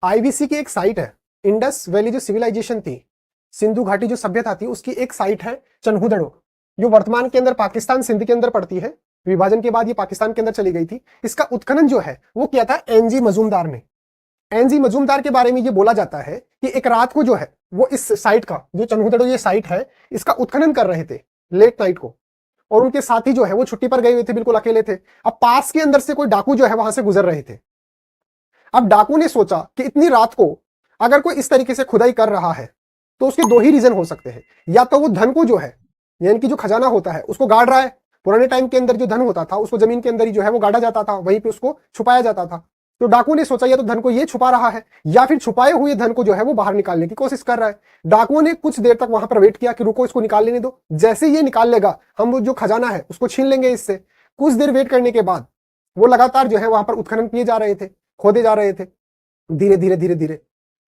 IVC की एक site है, इंडस वैली जो सिविलाइजेशन थी, सिंधु घाटी जो सभ्यता थी, उसकी एक साइट है चन्हूदड़ो, जो वर्तमान के अंदर पाकिस्तान सिंध के अंदर पड़ती है। विभाजन के बाद ये पाकिस्तान के अंदर चली गई थी। इसका उत्खनन जो है वो किया था एनजी मजूमदार ने। एनजी मजूमदार के बारे में ये बोला जाता है कि एक रात को जो है वो इस साइट का, जो चन्हूदड़ो ये साइट है, इसका उत्खनन कर रहे थे लेट नाइट को, और उनके साथी जो है वो छुट्टी पर गए हुए थे, बिल्कुल अकेले थे। अब पास के अंदर से कोई डाकू जो है वहां से गुजर रहे थे। अब डाकू ने सोचा कि इतनी रात को अगर कोई इस तरीके से खुदाई कर रहा है तो उसके दो ही रीजन हो सकते हैं, या तो वो धन को जो है, यानी कि जो खजाना होता है उसको गाड़ रहा है। पुराने टाइम के अंदर जो धन होता था उसको जमीन के अंदर ही जो है वो गाड़ा जाता था, वहीं पे उसको छुपाया जाता था। तो डाकू ने सोचा या तो धन को ये छुपा रहा है, या फिर छुपाए हुए धन को जो है वो बाहर निकालने की कोशिश कर रहा है। डाकुओं ने कुछ देर तक वहां पर वेट किया कि रुको, इसको निकाल लेने दो, जैसे ये निकाल लेगा हम वो जो खजाना है उसको छीन लेंगे इससे। कुछ देर वेट करने के बाद वो लगातार जो है वहां पर उत्खनन किए जा रहे थे, खोदे जा रहे थे, धीरे धीरे धीरे धीरे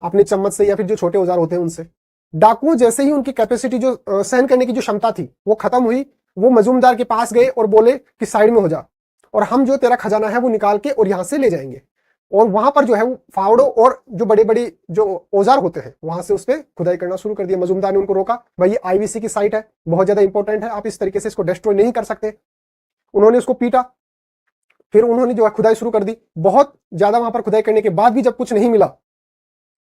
अपने चम्मच से या फिर जो छोटे औजार होते हैं उनसे। डाकुओं जैसे ही उनकी कैपेसिटी जो सहन करने की जो क्षमता थी वो खत्म हुई, वो मजूमदार के पास गए और बोले कि साइड में हो जा, और हम जो तेरा खजाना है वो निकाल के और यहां से ले जाएंगे। और वहां पर जो है वो फावड़ो और जो बड़े बड़े जो औजार होते हैं वहां से उस पर खुदाई करना शुरू कर दिया। मजूमदार ने उनको रोका, भाई ये आईवीसी की साइट है, बहुत ज्यादा इंपॉर्टेंट है, आप इस तरीके से इसको डिस्ट्रॉय नहीं कर सकते। उन्होंने उसको पीटा, फिर उन्होंने जो है खुदाई शुरू कर दी। बहुत ज्यादा वहां पर खुदाई करने के बाद भी जब कुछ नहीं मिला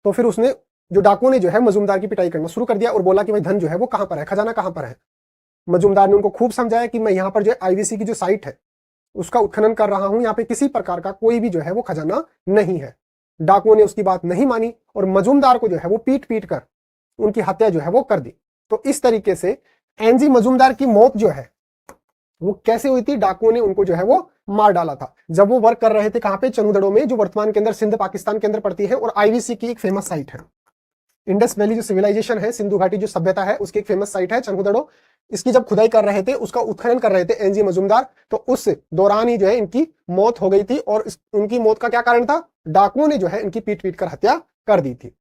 तो फिर उसने, जो डाकुओं ने जो है मजूमदार की पिटाई करना शुरू कर दिया और बोला कि भाई धन जो है वो कहां पर है, खजाना कहां पर है। मजूमदार ने उनको खूब समझाया कि मैं यहाँ पर जो आईवीसी की जो साइट है उसका उत्खनन कर रहा हूं, यहाँ पे किसी प्रकार का कोई भी जो है वो खजाना नहीं है। डाकुओं ने उसकी बात नहीं मानी और मजूमदार को जो है वो पीट पीट कर उनकी हत्या जो है वो कर दी। तो इस तरीके से एनजी मजूमदार की मौत जो है वो कैसे हुई थी, डाकुओं ने उनको जो है वो मार डाला था जब वो वर्क कर रहे थे कहां पे, चन्हूदड़ो में, जो वर्तमान के अंदर सिंध पाकिस्तान के अंदर पड़ती है और आईवीसी की एक फेमस साइट है। इंडस वैली जो सिविलाइजेशन है, सिंधु घाटी जो सभ्यता है, उसकी एक फेमस साइट है चन्हूदड़ो। इसकी जब खुदाई कर रहे थे, उसका उत्खनन कर रहे थे एनजी मजूमदार, तो उस दौरान ही जो है इनकी मौत हो गई थी। और उनकी मौत का क्या कारण था, डाकुओं ने जो है इनकी पीट पीट कर हत्या कर दी थी।